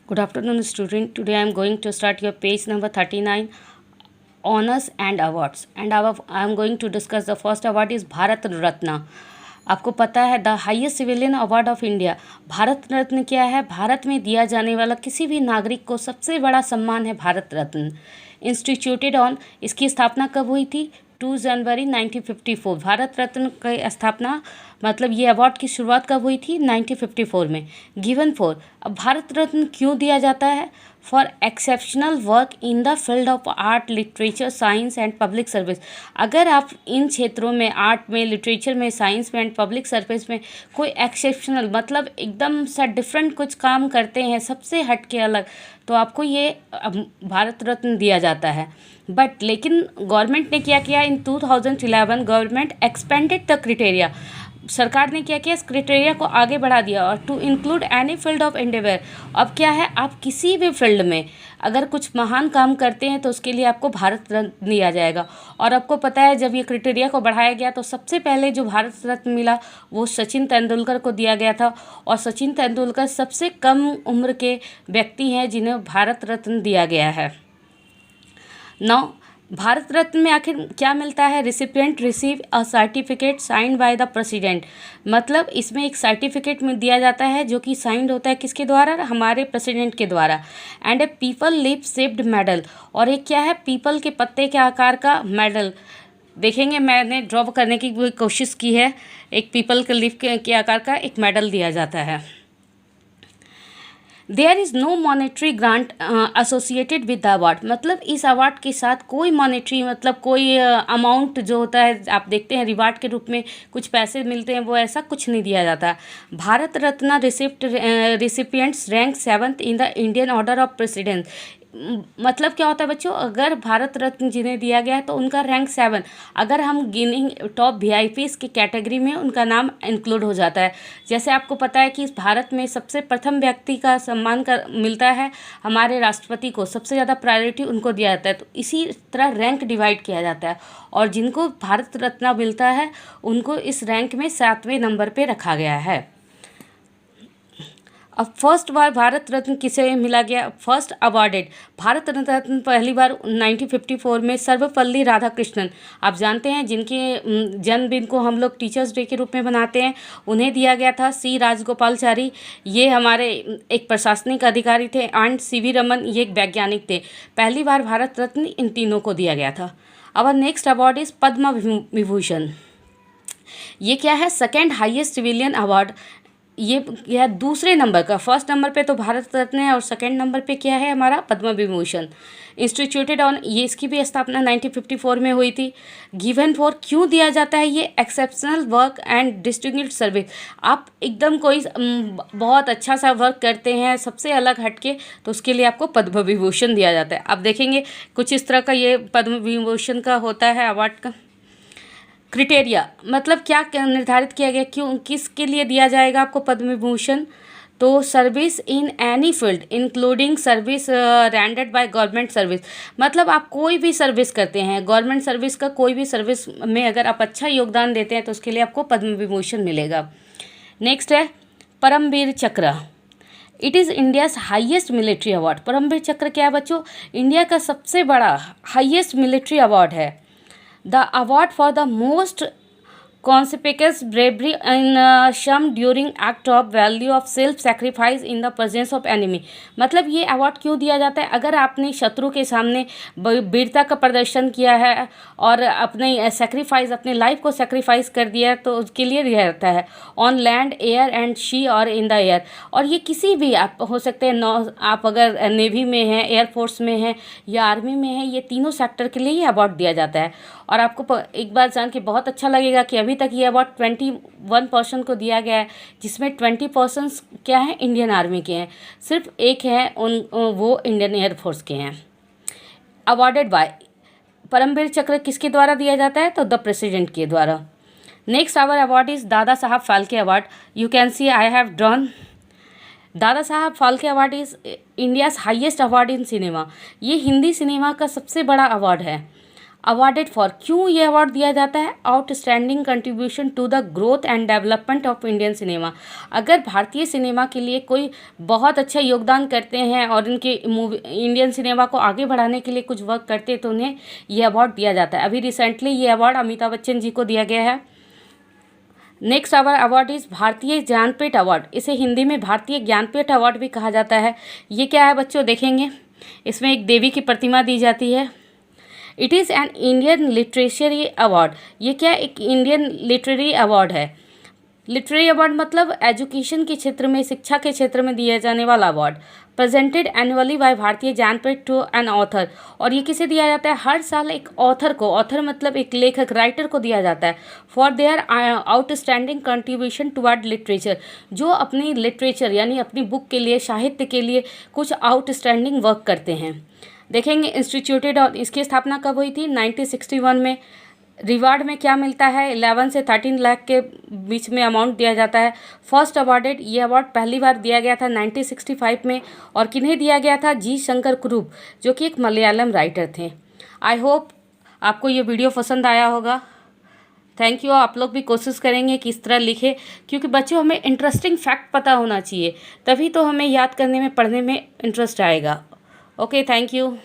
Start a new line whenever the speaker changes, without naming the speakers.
Good afternoon, student. Today I am going to start your page number 39, honors and awards. And I am going to discuss the first award is Bharat Ratna. आपको पता है the highest civilian award of India Bharat Ratna क्या है? भारत में दिया जाने वाला किसी भी नागरिक को सबसे बड़ा सम्मान है भारत रत्न। इंस्टीट्यूटेड ऑन, इसकी स्थापना कब हुई थी? 2 जनवरी 1954। भारत रत्न की स्थापना मतलब ये अवार्ड की शुरुआत कब हुई थी? 1954 में। गिवन फॉर, अब भारत रत्न क्यों दिया जाता है? For exceptional work in the field of art, literature, science and public service. अगर आप इन क्षेत्रों में, आर्ट में, लिटरेचर में, साइंस में एंड पब्लिक सर्विस में कोई एक्सेप्शनल मतलब एकदम सा डिफरेंट कुछ काम करते हैं, सबसे हट के अलग, तो आपको ये भारत रत्न दिया जाता है। बट लेकिन गवर्नमेंट ने क्या किया? इन 2011 गवर्नमेंट एक्सपेंडेड द क्राइटेरिया। सरकार ने क्या किया? इस क्राइटेरिया को आगे बढ़ा दिया और to include any field of endeavour. अब क्या है, आप किसी भी फील्ड में अगर कुछ महान काम करते हैं तो उसके लिए आपको भारत रत्न दिया जाएगा। और आपको पता है जब ये क्राइटेरिया को बढ़ाया गया तो सबसे पहले जो भारत रत्न मिला वो सचिन तेंदुलकर को दिया गया था। और सचिन तेंदुलकर सबसे कम उम्र के व्यक्ति हैं जिन्हें भारत रत्न दिया गया है। नौ, भारत रत्न में आखिर क्या मिलता है? Recipient receive a certificate signed by the president. मतलब इसमें एक सर्टिफिकेट में दिया जाता है जो कि साइंड होता है किसके द्वारा? हमारे प्रेसिडेंट के द्वारा। And A people lip shaped medal, और एक क्या है? पीपल के पत्ते के आकार का मेडल। देखेंगे, मैंने ड्रॉ करने की कोशिश की है। एक पीपल के लिप के आकार का एक मेडल दिया जाता है। There is no monetary grant associated with the award. मतलब इस अवार्ड के साथ कोई मॉनेटरी मतलब कोई अमाउंट जो होता है, आप देखते हैं रिवार्ड के रूप में कुछ पैसे मिलते हैं, वो ऐसा कुछ नहीं दिया जाता। Bharat Ratna recipients rank 7th in the Indian order of precedence. मतलब क्या होता है बच्चों? अगर भारत रत्न जिन्हें दिया गया है तो उनका रैंक 7, अगर हम गिनेंगे टॉप VIPs की कैटेगरी में उनका नाम इंक्लूड हो जाता है। जैसे आपको पता है कि इस भारत में सबसे प्रथम व्यक्ति का सम्मान मिलता है हमारे राष्ट्रपति को, सबसे ज़्यादा प्रायोरिटी उनको दिया जाता है। तो इसी तरह रैंक डिवाइड किया जाता है और जिनको भारत रत्न मिलता है उनको इस रैंक में 7वें नंबर पर रखा गया है। अब फर्स्ट बार भारत रत्न किसे मिला गया? फर्स्ट अवार्डेड भारत रत्न पहली बार 1954 में सर्वपल्ली राधाकृष्णन, आप जानते हैं जिनके जन्मदिन को हम लोग टीचर्स डे के रूप में मनाते हैं, उन्हें दिया गया था। सी राजगोपालचारी, ये हमारे एक प्रशासनिक अधिकारी थे, एंड CV रमन, ये एक वैज्ञानिक थे। पहली बार भारत रत्न इन तीनों को दिया गया था। अब next award is Padma Vibhushan. ये क्या है? Second highest civilian award. ये क्या? दूसरे नंबर का। फर्स्ट नंबर पे तो भारत रत्न है और सेकंड नंबर पे क्या है? हमारा पद्म विभूषण। इंस्टीट्यूटेड ऑन, ये इसकी भी स्थापना 1954 में हुई थी। गिवन फॉर, क्यों दिया जाता है ये? Exceptional work and distinguished service. आप एकदम कोई बहुत अच्छा सा वर्क करते हैं सबसे अलग हटके, तो उसके लिए आपको पद्म विभूषण दिया जाता है। आप देखेंगे कुछ इस तरह का ये पद्म विभूषण का होता है अवार्ड का। क्राइटेरिया मतलब क्या निर्धारित किया गया, क्यों किसके लिए दिया जाएगा आपको पद्म विभूषण? तो service in any field including service rendered by government service. मतलब आप कोई भी सर्विस करते हैं, गवर्नमेंट सर्विस का कोई भी सर्विस में अगर आप अच्छा योगदान देते हैं तो उसके लिए आपको पद्म विभूषण मिलेगा। नेक्स्ट है Param Vir Chakra. It is India's highest military award. Param Vir Chakra क्या है बच्चों? इंडिया का सबसे बड़ा हाईएस्ट मिलिट्री अवार्ड है। The award for the most conspicuous bravery in some during act of value of self sacrifice in the presence of enemy। मतलब ये award क्यों दिया जाता है? अगर आपने शत्रु के सामने वीरता का प्रदर्शन किया है और अपने सेक्रीफाइस, अपने लाइफ को सेक्रीफाइस कर दिया है तो उसके लिए दिया जाता है। ऑन लैंड, एयर एंड सी और इन द एयर। और ये किसी भी आप हो सकते हैं, आप अगर नेवी में हैं, एयरफोर्स में हैं या आर्मी में हैं, ये तीनों सेक्टर के लिए ये अवार्ड दिया जाता है। और आपको एक बात जान के बहुत अच्छा लगेगा कि अभी तक ये अवार्ड 21% को दिया गया है, जिसमें 20% क्या है? इंडियन आर्मी के हैं, सिर्फ एक है वो इंडियन एयरफोर्स के हैं। अवार्डेड बाय, परमवीर चक्र किसके द्वारा दिया जाता है? तो द प्रेसिडेंट के द्वारा। Next our award is Dada Saheb Phalke award. You can see I have drawn. Dada Saheb Phalke award is India's highest award in cinema. ये हिंदी सिनेमा का सबसे बड़ा अवार्ड है। अवार्डेड फॉर, क्यों ये अवार्ड दिया जाता है? Outstanding contribution to the growth and development of Indian cinema. अगर भारतीय सिनेमा के लिए कोई बहुत अच्छा योगदान करते हैं और इनके मूवी इंडियन सिनेमा को आगे बढ़ाने के लिए कुछ वर्क करते हैं तो उन्हें ये अवार्ड दिया जाता है। अभी रिसेंटली ये अवार्ड अमिताभ बच्चन जी को दिया गया है। नेक्स्ट आवर अवार्ड इज़ भारतीय ज्ञानपीठ अवार्ड। इसे हिंदी में भारतीय ज्ञानपीठ अवार्ड भी कहा जाता है। ये क्या है बच्चों, देखेंगे इसमें एक देवी की प्रतिमा दी जाती है। It is an Indian literary award. ये क्या, एक इंडियन लिटरेरी अवार्ड है। लिटरेरी अवार्ड मतलब एजुकेशन के क्षेत्र में, शिक्षा के क्षेत्र में दिया जाने वाला अवार्ड। प्रेजेंटेड एनुअली बाय भारतीय ज्ञानपीठ टू एन ऑथर। और ये किसे दिया जाता है? हर साल एक ऑथर को, ऑथर मतलब एक लेखक, राइटर को दिया जाता है। For their outstanding contribution toward literature, जो अपनी लिटरेचर यानी अपनी बुक के लिए, साहित्य के लिए कुछ आउटस्टैंडिंग वर्क करते हैं। देखेंगे इंस्टीट्यूटेड, और इसकी स्थापना कब हुई थी? 1961 में। रिवार्ड में क्या मिलता है? 11 से 13 लाख के बीच में अमाउंट दिया जाता है। फर्स्ट अवार्डेड, ये अवार्ड पहली बार दिया गया था 1965 में। और किन्हें दिया गया था? जी शंकर कुरूप, जो कि एक मलयालम राइटर थे। आई होप आपको ये वीडियो पसंद आया होगा। Thank you. आप लोग भी कोशिश करेंगे कि इस तरह लिखे, क्योंकि बच्चों हमें इंटरेस्टिंग फैक्ट पता होना चाहिए, तभी तो हमें याद करने में, पढ़ने में इंटरेस्ट आएगा। Okay, thank you.